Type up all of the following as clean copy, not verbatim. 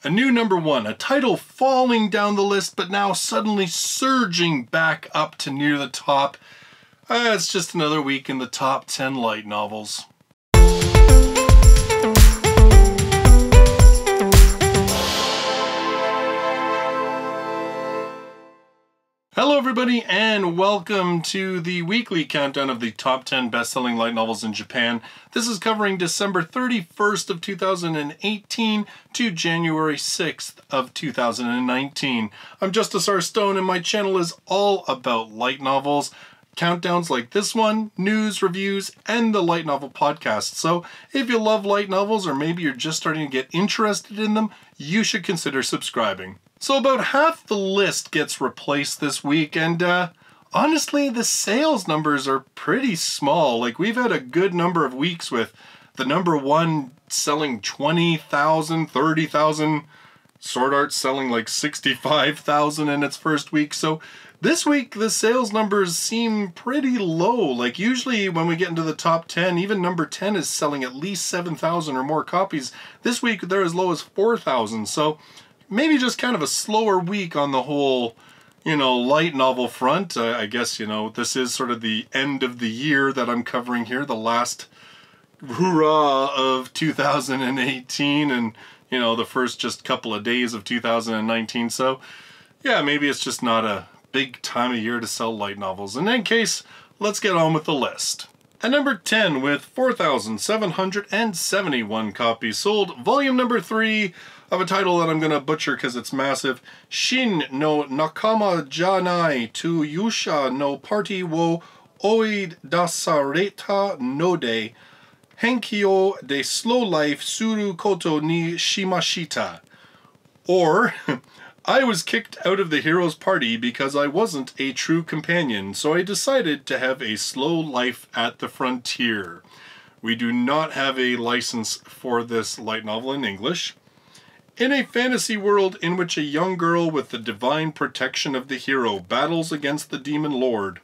A new number one, a title falling down the list, but now suddenly surging back up to near the top. It's just another week in the top 10 light novels. Hello everybody and welcome to the weekly countdown of the top 10 best-selling light novels in Japan. This is covering December 31st of 2018 to January 6th of 2019. I'm Justus R. Stone and my channel is all about light novels. Countdowns like this one, news, reviews, and the light novel podcast. So if you love light novels or maybe you're just starting to get interested in them, you should consider subscribing. So about half the list gets replaced this week, and honestly, the sales numbers are pretty small. Like, we've had a good number of weeks with the number one selling 20,000, 30,000, Sword Art selling like 65,000 in its first week. So this week, the sales numbers seem pretty low. Like, usually when we get into the top 10, even number 10 is selling at least 7,000 or more copies. This week, they're as low as 4,000. So maybe just kind of a slower week on the whole, light novel front. I guess, this is sort of the end of the year that I'm covering here, the last hurrah of 2018 and, the first just couple of days of 2019. So, yeah, maybe it's just not a big time of year to sell light novels. In any case, let's get on with the list. At number 10, with 4,771 copies sold, volume number 3 of a title that I'm going to butcher because it's massive. Shin no Nakama jaないto Yuusha no Party wo Oidasareta no de Henkyou de Slow Life Suru Koto ni Shimashita. Or, I was kicked out of the hero's party because I wasn't a true companion, so I decided to have a slow life at the frontier. We do not have a license for this light novel in English. In a fantasy world in which a young girl with the divine protection of the hero battles against the demon lord.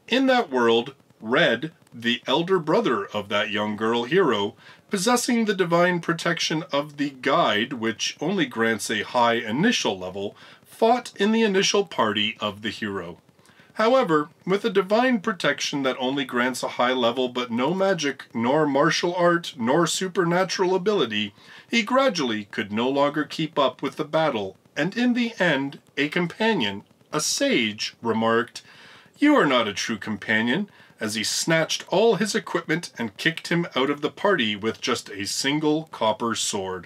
In that world, Red, the elder brother of that young girl hero, possessing the divine protection of the guide, which only grants a high initial level, fought in the initial party of the hero. However, with a divine protection that only grants a high level but no magic, nor martial art, nor supernatural ability, he gradually could no longer keep up with the battle, and in the end, a companion, a sage, remarked, "You are not a true companion," as he snatched all his equipment and kicked him out of the party with just a single copper sword.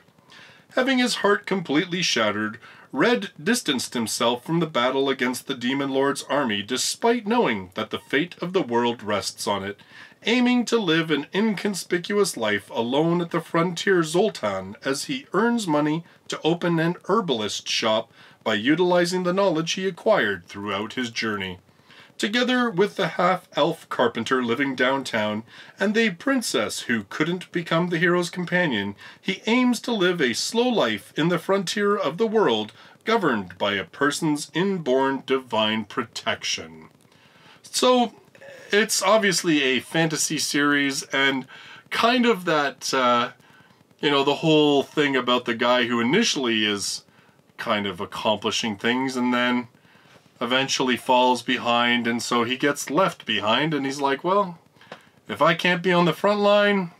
Having his heart completely shattered, Red distanced himself from the battle against the Demon Lord's army despite knowing that the fate of the world rests on it, aiming to live an inconspicuous life alone at the frontier Zoltan as he earns money to open an herbalist shop by utilizing the knowledge he acquired throughout his journey. Together with the half-elf carpenter living downtown and the princess who couldn't become the hero's companion, he aims to live a slow life in the frontier of the world governed by a person's inborn divine protection. So, it's obviously a fantasy series and kind of that, the whole thing about the guy who initially is kind of accomplishing things and then eventually falls behind, and so he gets left behind, and he's like, well, if I can't be on the front line,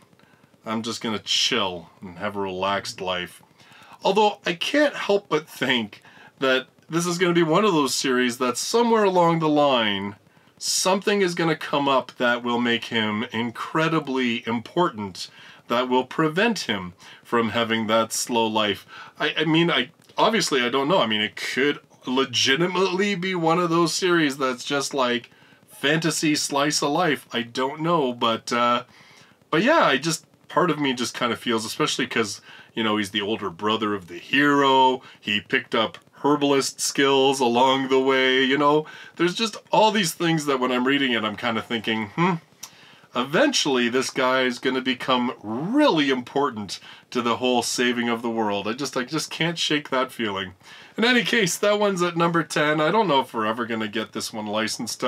I'm just gonna chill and have a relaxed life. Although I can't help but think that this is gonna be one of those series that somewhere along the line, something is gonna come up that will make him incredibly important, that will prevent him from having that slow life. I mean, obviously I don't know. I mean, it could legitimately be one of those series that's just like fantasy slice of life. I don't know, but yeah, part of me just kind of feels, especially because, he's the older brother of the hero, he picked up herbalist skills along the way, there's just all these things that when I'm reading it, I'm kind of thinking, eventually this guy is going to become really important to the whole saving of the world. I just can't shake that feeling. In any case, that one's at number 10. I don't know if we're ever going to get this one licensed.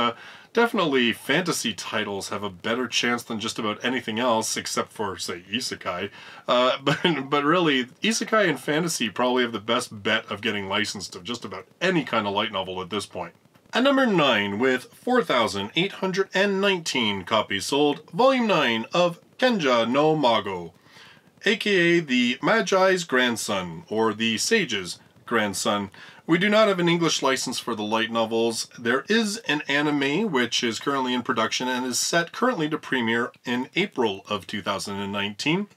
Definitely fantasy titles have a better chance than just about anything else, except for, say, isekai. But really, isekai and fantasy probably have the best bet of getting licensed of just about any kind of light novel at this point. At number 9, with 4,819 copies sold, Volume 9 of Kenja no Mago, aka the Magi's grandson, or the Sage's grandson. We do not have an English license for the light novels. There is an anime which is currently in production and is set currently to premiere in April of 2019.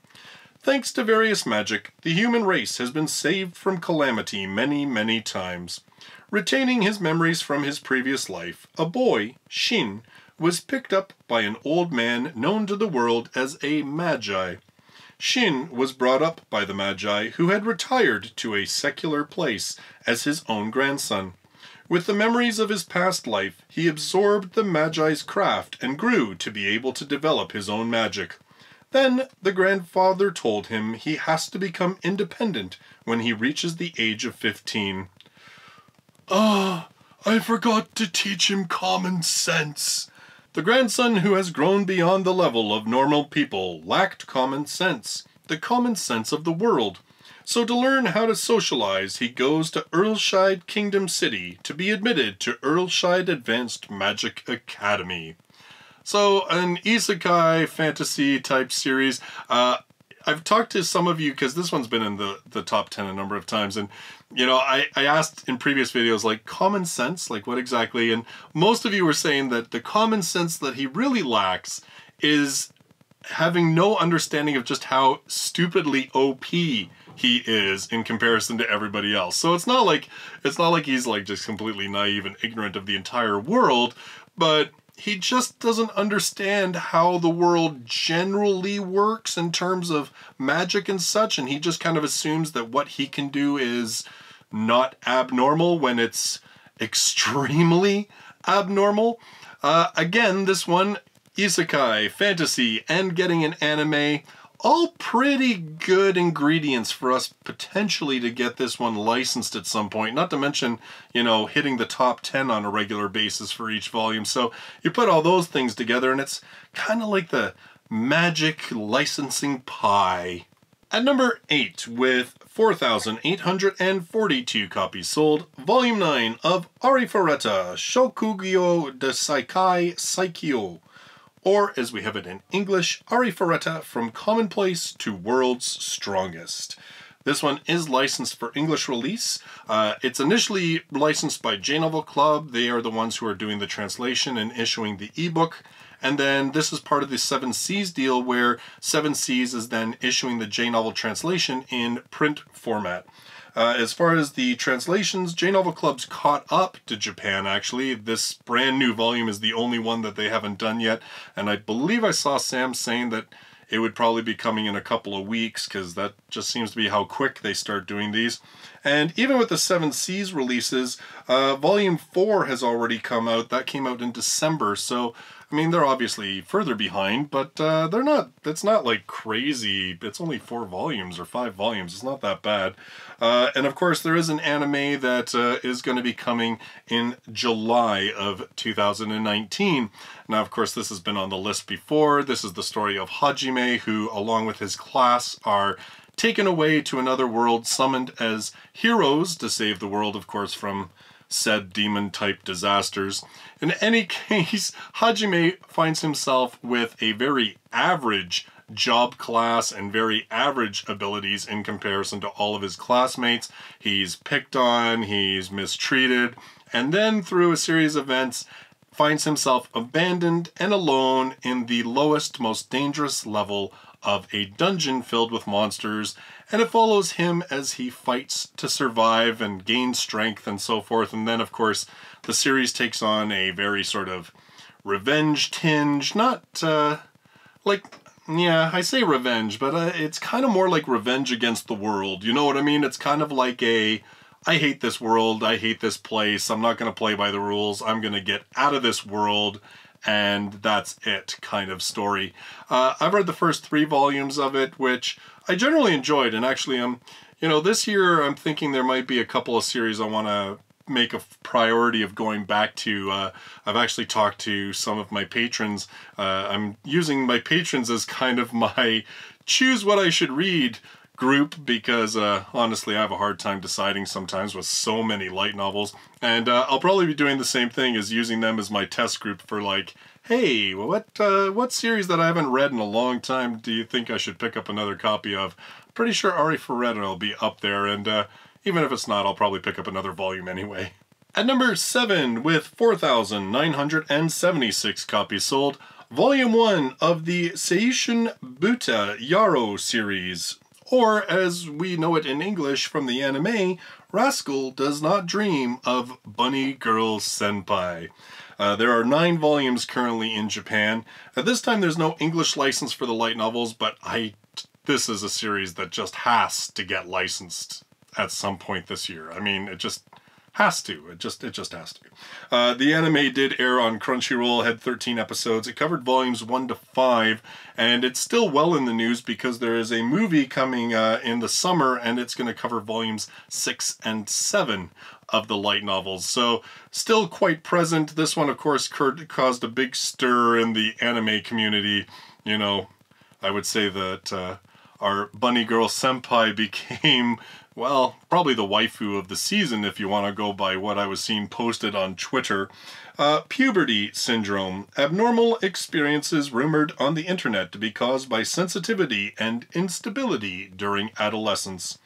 Thanks to various magic, the human race has been saved from calamity many, many times. Retaining his memories from his previous life, a boy, Shin, was picked up by an old man known to the world as a Magi. Shin was brought up by the Magi, who had retired to a secular place as his own grandson. With the memories of his past life, he absorbed the Magi's craft and grew to be able to develop his own magic. Then the grandfather told him he has to become independent when he reaches the age of 15. "Ah, I forgot to teach him common sense." The grandson who has grown beyond the level of normal people lacked common sense, the common sense of the world. So to learn how to socialize, he goes to Earlshide Kingdom City to be admitted to Earlshide Advanced Magic Academy. So an isekai fantasy type series. I've talked to some of you, because this one's been in the top 10 a number of times, and you know, I asked in previous videos, like, common sense, like what exactly? And most of you were saying that the common sense that he really lacks is having no understanding of just how stupidly OP he is in comparison to everybody else. So it's not like he's like just completely naive and ignorant of the entire world, but he just doesn't understand how the world generally works in terms of magic and such, and he just kind of assumes that what he can do is not abnormal when it's extremely abnormal. Again, this one, isekai, fantasy, and getting an anime, all pretty good ingredients for us potentially to get this one licensed at some point, not to mention, you know, hitting the top 10 on a regular basis for each volume. So you put all those things together and it's kind of like the magic licensing pie. At number 8, with 4,842 copies sold, Volume 9 of Arifureta, Shokugyou de Sekai Saikyou, or as we have it in English, Arifureta, From Commonplace to World's Strongest. This one is licensed for English release. It's initially licensed by J-Novel Club. They are the ones who are doing the translation and issuing the ebook. And then this is part of the 7 Seas deal, where 7 Seas is then issuing the J-Novel translation in print format. As far as the translations, J-Novel Club's caught up to Japan, actually. This brand new volume is the only one that they haven't done yet, and I believe I saw Sam saying that it would probably be coming in a couple of weeks, because that just seems to be how quick they start doing these. And even with the 7 Seas releases, Volume 4 has already come out. That came out in December, so I mean, they're obviously further behind, but they're not, it's not like crazy. It's only 4 volumes or 5 volumes. It's not that bad. And of course, there is an anime that is going to be coming in July of 2019. Now, of course, this has been on the list before. This is the story of Hajime, who, along with his class, are taken away to another world, summoned as heroes to save the world, of course, from said demon-type disasters. In any case, Hajime finds himself with a very average job class and very average abilities in comparison to all of his classmates. He's picked on, he's mistreated, and then through a series of events, finds himself abandoned and alone in the lowest, most dangerous level of a dungeon filled with monsters, and it follows him as he fights to survive and gain strength and so forth. And then, of course, the series takes on a very sort of revenge tinge, not like, yeah, I say revenge, but it's kind of more like revenge against the world, you know what I mean? It's kind of like a, I hate this world, I hate this place, I'm not going to play by the rules, I'm going to get out of this world and that's it kind of story. I've read the first 3 volumes of it, which I generally enjoyed, and actually this year I'm thinking there might be a couple of series I want to make a priority of going back to. I've actually talked to some of my patrons. I'm using my patrons as kind of my choose what I should read group, because honestly I have a hard time deciding sometimes with so many light novels, and I'll probably be doing the same thing, as using them as my test group for like, hey, what series that I haven't read in a long time do you think I should pick up another copy of? Pretty sure Arifureta will be up there, and even if it's not, I'll probably pick up another volume anyway. At number 7, with 4,976 copies sold, Volume 1 of the Seishin Buta Yaro series, or as we know it in English from the anime, Rascal Does Not Dream of Bunny Girl Senpai. There are 9 volumes currently in Japan. At this time there's no English license for the light novels, but this is a series that just has to get licensed at some point this year. I mean, it just has to. It just has to. The anime did air on Crunchyroll, had 13 episodes. It covered volumes 1 to 5, and it's still well in the news because there is a movie coming in the summer, and it's going to cover volumes 6 and 7 of the light novels. So still quite present. This one, of course, caused a big stir in the anime community. You know, I would say that our Bunny Girl Senpai became, well, probably the waifu of the season, if you want to go by what I was seeing posted on Twitter. Puberty syndrome, abnormal experiences rumored on the internet to be caused by sensitivity and instability during adolescence.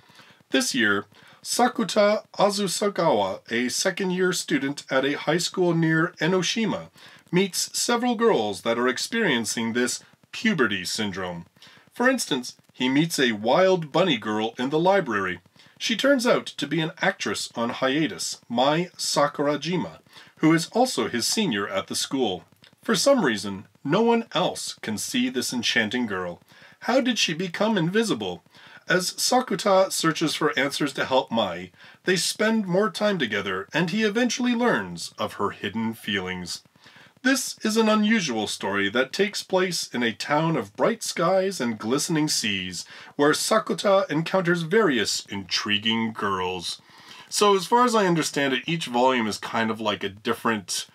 This year, Sakuta Azusagawa, a second-year student at a high school near Enoshima, meets several girls that are experiencing this puberty syndrome. For instance, he meets a wild bunny girl in the library. She turns out to be an actress on hiatus, Mai Sakurajima, who is also his senior at the school. For some reason, no one else can see this enchanting girl. How did she become invisible? As Sakuta searches for answers to help Mai, they spend more time together, and he eventually learns of her hidden feelings. This is an unusual story that takes place in a town of bright skies and glistening seas, where Sakuta encounters various intriguing girls. So as far as I understand it, each volume is kind of like a different,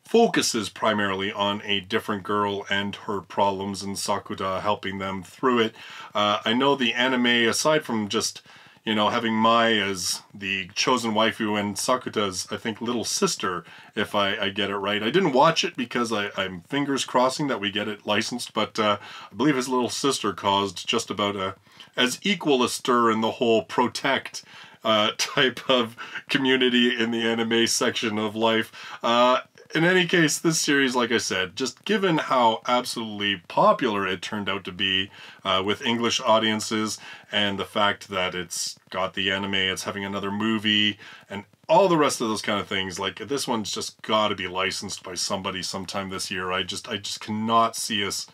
focuses primarily on a different girl and her problems, and Sakuta helping them through it. I know the anime, aside from just, having Mai as the chosen waifu and Sakuta's, I think, little sister, if I get it right. I didn't watch it because I'm fingers crossing that we get it licensed, but I believe his little sister caused just about as equal a stir in the whole protect type of community in the anime section of life. In any case, this series, like I said, just given how absolutely popular it turned out to be with English audiences, and the fact that it's got the anime, it's having another movie, and all the rest of those kind of things, like this one's just got to be licensed by somebody sometime this year. I just cannot see us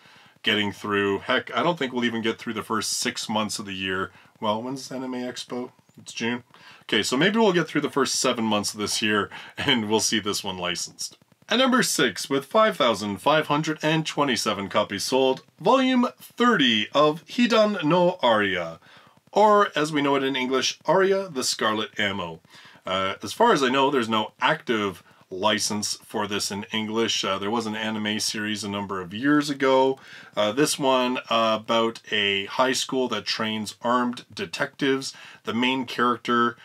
getting through. Heck, I don't think we'll even get through the first 6 months of the year. Well, when's Anime Expo? It's June. Okay, so maybe we'll get through the first 7 months of this year, and we'll see this one licensed. At number 6, with 5,527 copies sold, Volume 30 of Hidan no Aria, or as we know it in English, Aria the Scarlet Ammo. As far as I know, there's no active license for this in English. There was an anime series a number of years ago. This one about a high school that trains armed detectives. The main character,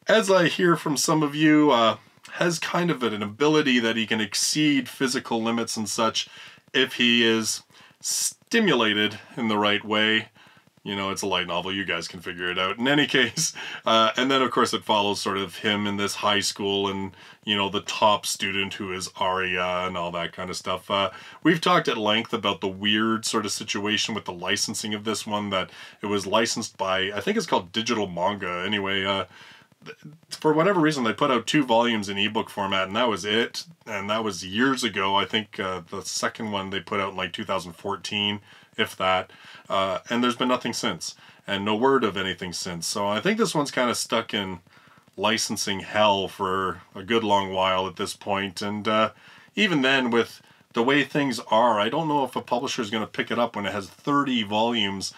as I hear from some of you, has kind of an ability that he can exceed physical limits and such if he is stimulated in the right way. It's a light novel, you guys can figure it out. In any case, and then of course it follows sort of him in this high school and, the top student who is Aria and all that kind of stuff. We've talked at length about the weird sort of situation with the licensing of this one, that it was licensed by, I think it's called Digital Manga. Anyway, for whatever reason, they put out 2 volumes in ebook format, and that was it. And that was years ago. I think the second one they put out in like 2014, if that. And there's been nothing since, and no word of anything since. So I think this one's kind of stuck in licensing hell for a good long while at this point. And even then, with the way things are, I don't know if a publisher is going to pick it up when it has 30 volumes.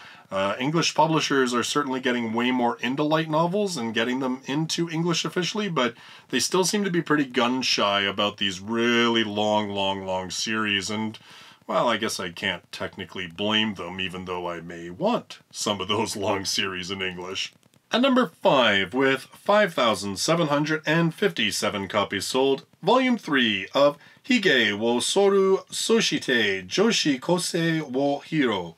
English publishers are certainly getting way more into light novels and getting them into English officially, but they still seem to be pretty gun-shy about these really long series, and, well, I guess I can't technically blame them, even though I may want some of those long series in English. At number 5, with 5,757 copies sold, Volume 3 of Hige wo Soru Soshite Joshi Kosei wo Hiro,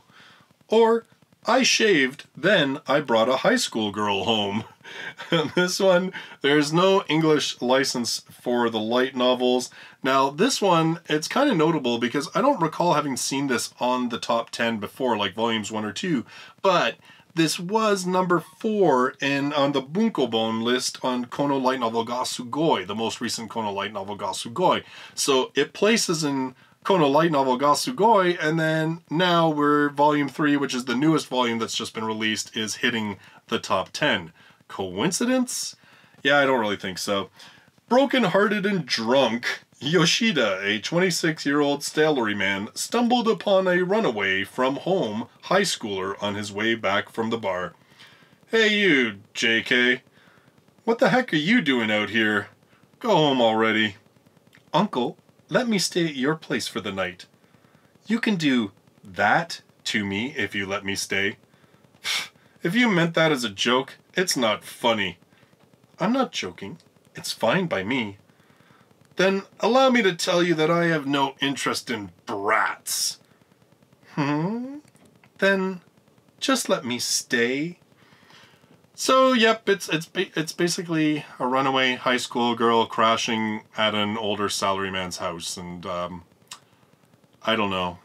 or I Shaved, Then I Brought a High School Girl Home. And this one, there's no English license for the light novels. Now, this one, it's kind of notable because I don't recall having seen this on the top 10 before, like volumes 1 or 2, but this was number 4 on the Bunkobon list on Kono Light Novel ga Sugoi, the most recent Kono Light Novel ga Sugoi. So it places in Kono Light Novel ga Sugoi, and then now we're volume 3, which is the newest volume that's just been released, is hitting the top 10. Coincidence? Yeah, I don't really think so. Broken-hearted and drunk, Yoshida, a 26-year-old salaryman, stumbled upon a runaway from home high schooler on his way back from the bar. Hey you, JK. What the heck are you doing out here? Go home already. Uncle, let me stay at your place for the night. You can do that to me if you let me stay. If you meant that as a joke, it's not funny. I'm not joking. It's fine by me. Then allow me to tell you that I have no interest in brats. Then just let me stay. So, yep, it's basically a runaway high school girl crashing at an older salaryman's house, and I don't know,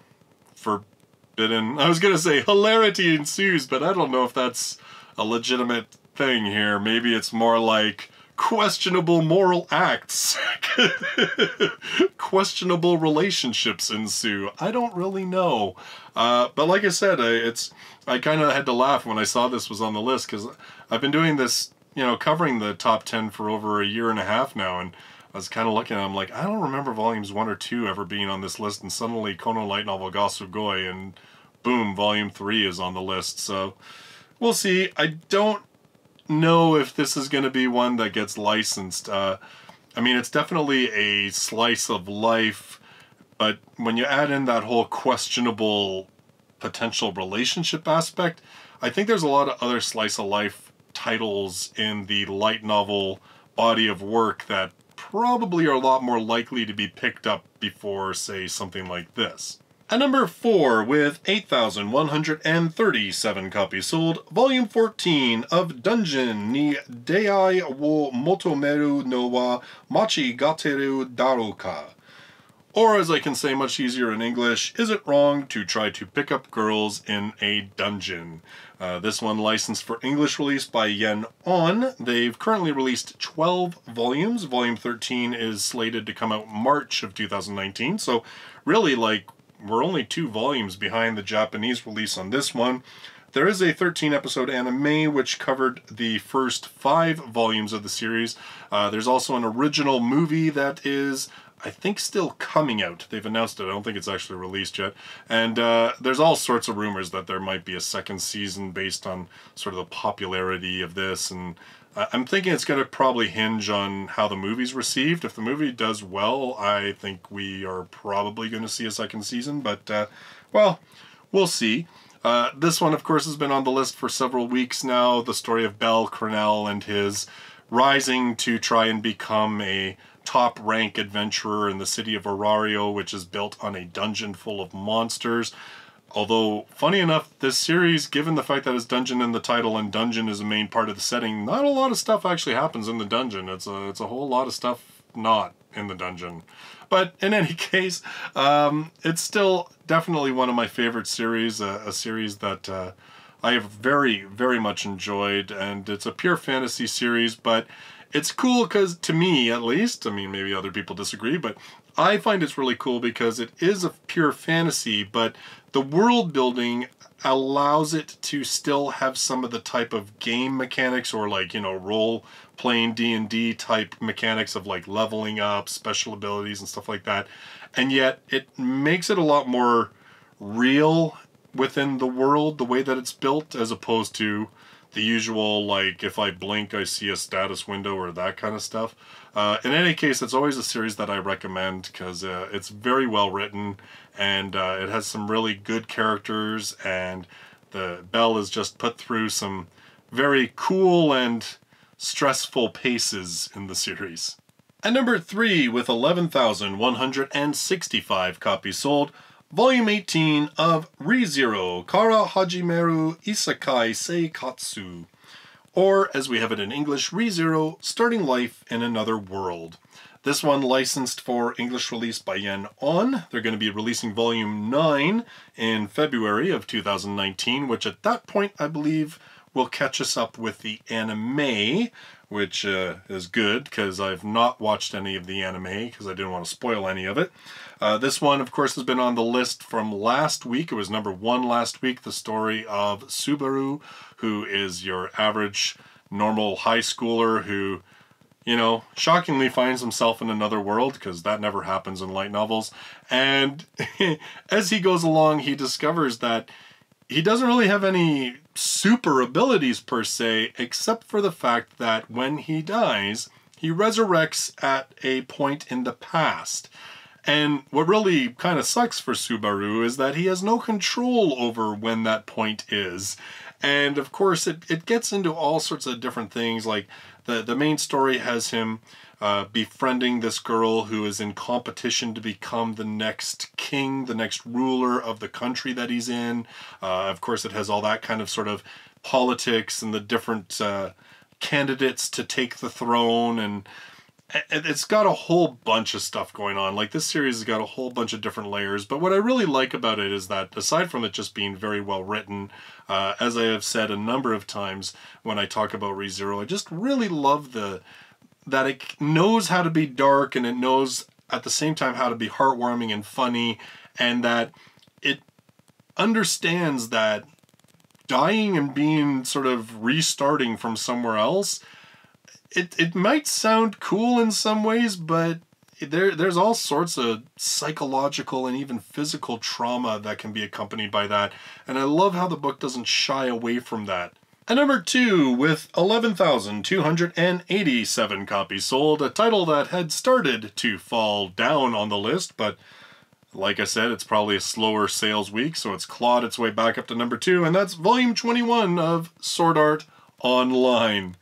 forbidden. I was gonna say hilarity ensues, but I don't know if that's a legitimate thing here. Maybe it's more like questionable moral acts. Questionable relationships ensue. I don't really know. But like I said, I kind of had to laugh when I saw this was on the list, because I've been doing this, covering the top 10 for over a year and a half now, and I was kind of looking at it, I'm like, I don't remember volumes 1 or 2 ever being on this list, and suddenly Kono Light Novel ga Sugoi, and boom, volume 3 is on the list, so we'll see. I don't know if this is going to be one that gets licensed. I mean, it's definitely a slice of life, but when you add in that whole questionable potential relationship aspect, I think there's a lot of other slice of life titles in the light novel body of work that probably are a lot more likely to be picked up before, say, something like this. At number 4, with 8,137 copies sold, Volume 14 of Dungeon ni Dei wo Motomeru no wa Machigateru Daroka. Or, as I can say much easier in English, is it wrong to try to pick up girls in a dungeon? This one licensed for English release by Yen On. They've currently released 12 volumes. Volume 13 is slated to come out March of 2019, so really, we're only 2 volumes behind the Japanese release on this one. There is a 13-episode anime which covered the first 5 volumes of the series. There's also an original movie that is, I think, still coming out. They've announced it. I don't think it's actually released yet. And there's all sorts of rumors that there might be a second season based on sort of the popularity of this. And I'm thinking it's going to probably hinge on how the movie's received. If the movie does well, I think we are probably going to see a second season. But, well, we'll see. This one, of course, has been on the list for several weeks now. The story of Bell Cornell and his rising to try and become a top-rank adventurer in the city of Orario, which is built on a dungeon full of monsters. Although, funny enough, this series, given the fact that it's dungeon in the title and dungeon is a main part of the setting, not a lot of stuff actually happens in the dungeon. It's a whole lot of stuff not in the dungeon. But in any case, it's still definitely one of my favorite series, a series that I have very, very much enjoyed, and it's a pure fantasy series, but it's cool because, to me at least, I mean, maybe other people disagree, but I find it's really cool because it is a pure fantasy, but the world building allows it to still have some of the type of game mechanics, or like, you know, role playing D&D type mechanics of like leveling up, special abilities and stuff like that. And yet it makes it a lot more real within the world, the way that it's built, as opposed to the usual, like, if I blink, I see a status window or that kind of stuff. In any case, it's always a series that I recommend because it's very well written, and it has some really good characters, and the Belle is just put through some very cool and stressful paces in the series. At number 3, with 11,165 copies sold, Volume 18 of ReZero Kara Hajimeru Isekai Seikatsu, or as we have it in English, ReZero Starting Life in Another World. This one licensed for English release by Yen On. They're going to be releasing Volume 9 in February of 2019, which at that point I believe will catch us up with the anime, which is good because I've not watched any of the anime because I didn't want to spoil any of it. This one, of course, has been on the list from last week. It was number 1 last week, the story of Subaru, who is your average, normal high schooler who, you know, shockingly finds himself in another world, because that never happens in light novels. And as he goes along, he discovers that he doesn't really have any super abilities per se, except for the fact that when he dies, he resurrects at a point in the past. And what really kind of sucks for Subaru is that he has no control over when that point is. And of course, it gets into all sorts of different things. Like the main story has him befriending this girl who is in competition to become the next king, the next ruler of the country that he's in. Of course, it has all that kind of sort of politics and the different candidates to take the throne, and it's got a whole bunch of stuff going on. Like, this series has got a whole bunch of different layers, but what I really like about it is that, aside from it just being very well written, as I have said a number of times when I talk about ReZero, I just really love that it knows how to be dark, and it knows at the same time how to be heartwarming and funny, and that it understands that dying and being sort of restarting from somewhere else, it might sound cool in some ways, but there's all sorts of psychological and even physical trauma that can be accompanied by that, and I love how the book doesn't shy away from that. At number 2, with 11,287 copies sold, a title that had started to fall down on the list, but like I said, it's probably a slower sales week, so it's clawed its way back up to number 2, and that's Volume 21 of Sword Art Online.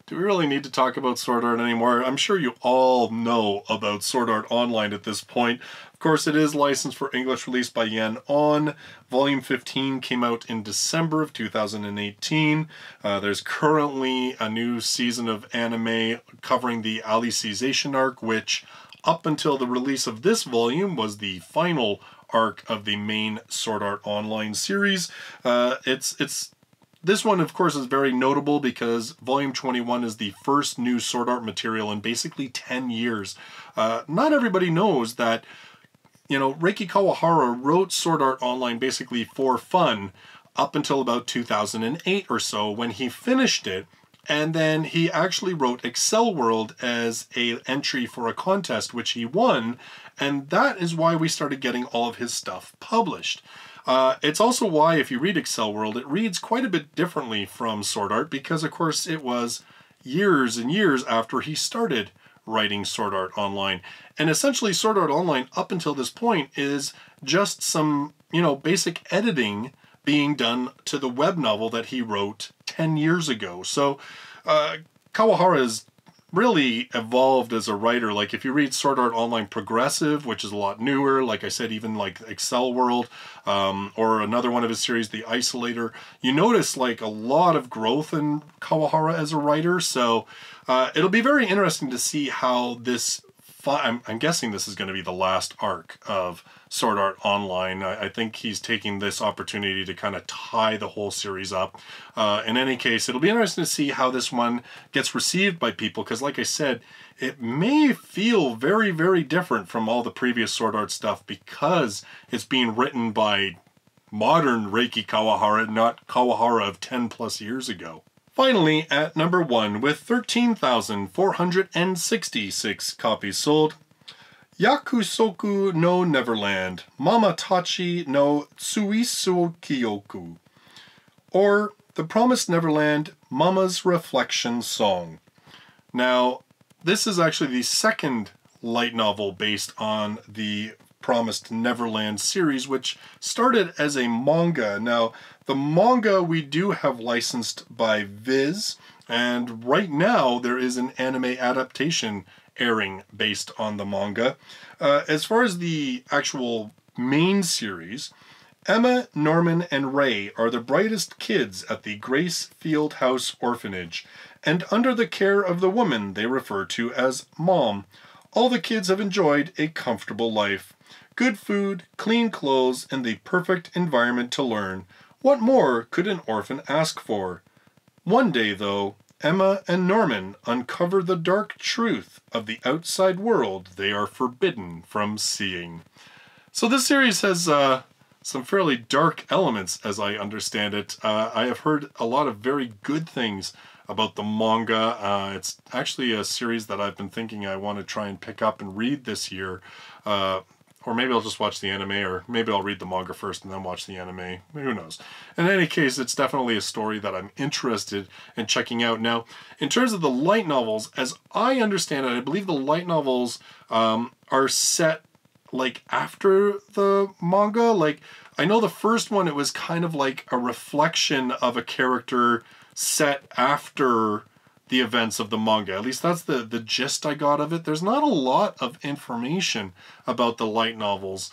Do we really need to talk about Sword Art anymore? I'm sure you all know about Sword Art Online at this point. Of course, it is licensed for English release by Yen On. Volume 15 came out in December of 2018. There's currently a new season of anime covering the Alicization arc, which, up until the release of this volume, was the final arc of the main Sword Art Online series. This one, of course, is very notable because Volume 21 is the first new Sword Art material in basically 10 years. Not everybody knows that, you know, Reiki Kawahara wrote Sword Art Online basically for fun up until about 2008 or so, when he finished it, and then he actually wrote Excel World as an entry for a contest, which he won, and that is why we started getting all of his stuff published. It's also why, if you read Excel World, it reads quite a bit differently from Sword Art, because of course it was years and years after he started writing Sword Art Online. And essentially Sword Art Online up until this point is just some, you know, basic editing being done to the web novel that he wrote 10 years ago. So Kawahara is really evolved as a writer. Like, if you read Sword Art Online Progressive, which is a lot newer, like I said, even like Excel World, or another one of his series, The Isolator, you notice like a lot of growth in Kawahara as a writer. So it'll be very interesting to see how this I'm guessing this is going to be the last arc of Sword Art Online. I think he's taking this opportunity to kind of tie the whole series up. In any case, it'll be interesting to see how this one gets received by people, because like I said, it may feel very, very different from all the previous Sword Art stuff because it's being written by modern Reiki Kawahara, not Kawahara of 10 plus years ago. Finally, at number 1, with 13,466 copies sold, Yakusoku no Neverland, Mama Tachi no Tsuisukyoku, or The Promised Neverland, Mama's Reflection Song. Now, this is actually the second light novel based on the Promised Neverland series, which started as a manga. Now, the manga we do have licensed by Viz, and right now there is an anime adaptation airing based on the manga. As far as the actual main series, Emma, Norman, and Ray are the brightest kids at the Grace Field House Orphanage, and under the care of the woman they refer to as Mom, all the kids have enjoyed a comfortable life. Good food, clean clothes, and the perfect environment to learn. What more could an orphan ask for? One day, though, Emma and Norman uncover the dark truth of the outside world they are forbidden from seeing. So this series has some fairly dark elements, as I understand it. I have heard a lot of very good things about the manga. It's actually a series that I've been thinking I want to try and pick up and read this year. Or maybe I'll just watch the anime, or maybe I'll read the manga first and then watch the anime. Who knows? In any case, it's definitely a story that I'm interested in checking out. Now, in terms of the light novels, as I understand it, I believe the light novels are set like after the manga. Like, I know the first one, it was kind of like a reflection of a character set after the events of the manga. At least that's the gist I got of it. There's not a lot of information about the light novels.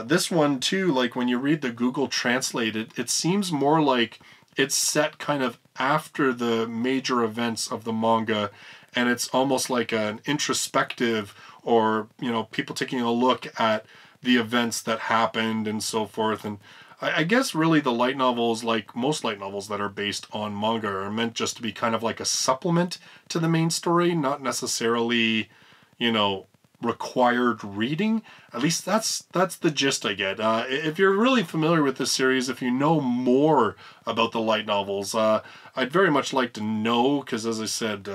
This one too, like when you read the Google Translate, it seems more like it's set kind of after the major events of the manga, and it's almost like an introspective, or, you know, people taking a look at the events that happened and so forth. And I guess really the light novels, like most light novels that are based on manga, are meant just to be kind of like a supplement to the main story, not necessarily, you know, required reading. At least that's the gist I get. If you're really familiar with this series, if you know more about the light novels, I'd very much like to know, because as I said,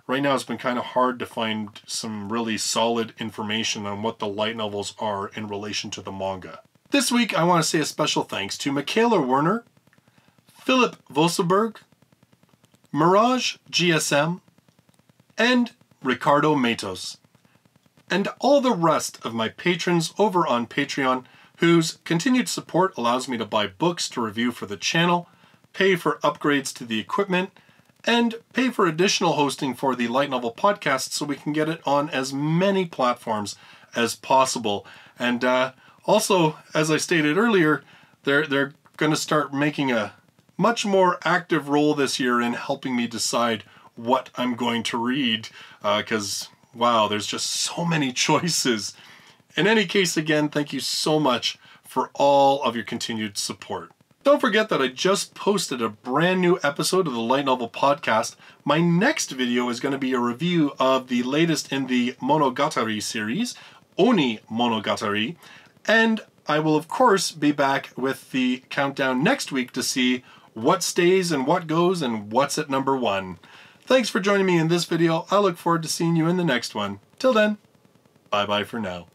right now it's been kind of hard to find some really solid information on what the light novels are in relation to the manga. This week, I want to say a special thanks to Michaela Werner, Philip Vosselberg, Mirage GSM, and Ricardo Matos, and all the rest of my patrons over on Patreon, whose continued support allows me to buy books to review for the channel, pay for upgrades to the equipment, and pay for additional hosting for the Light Novel podcast so we can get it on as many platforms as possible. And also, as I stated earlier, they're going to start making a much more active role this year in helping me decide what I'm going to read, because, wow, there's just so many choices. In any case, again, thank you so much for all of your continued support. Don't forget that I just posted a brand new episode of the Light Novel Podcast. My next video is going to be a review of the latest in the Monogatari series, Oni Monogatari, and I will, of course, be back with the countdown next week to see what stays and what goes and what's at number 1. Thanks for joining me in this video. I look forward to seeing you in the next one. Till then, bye-bye for now.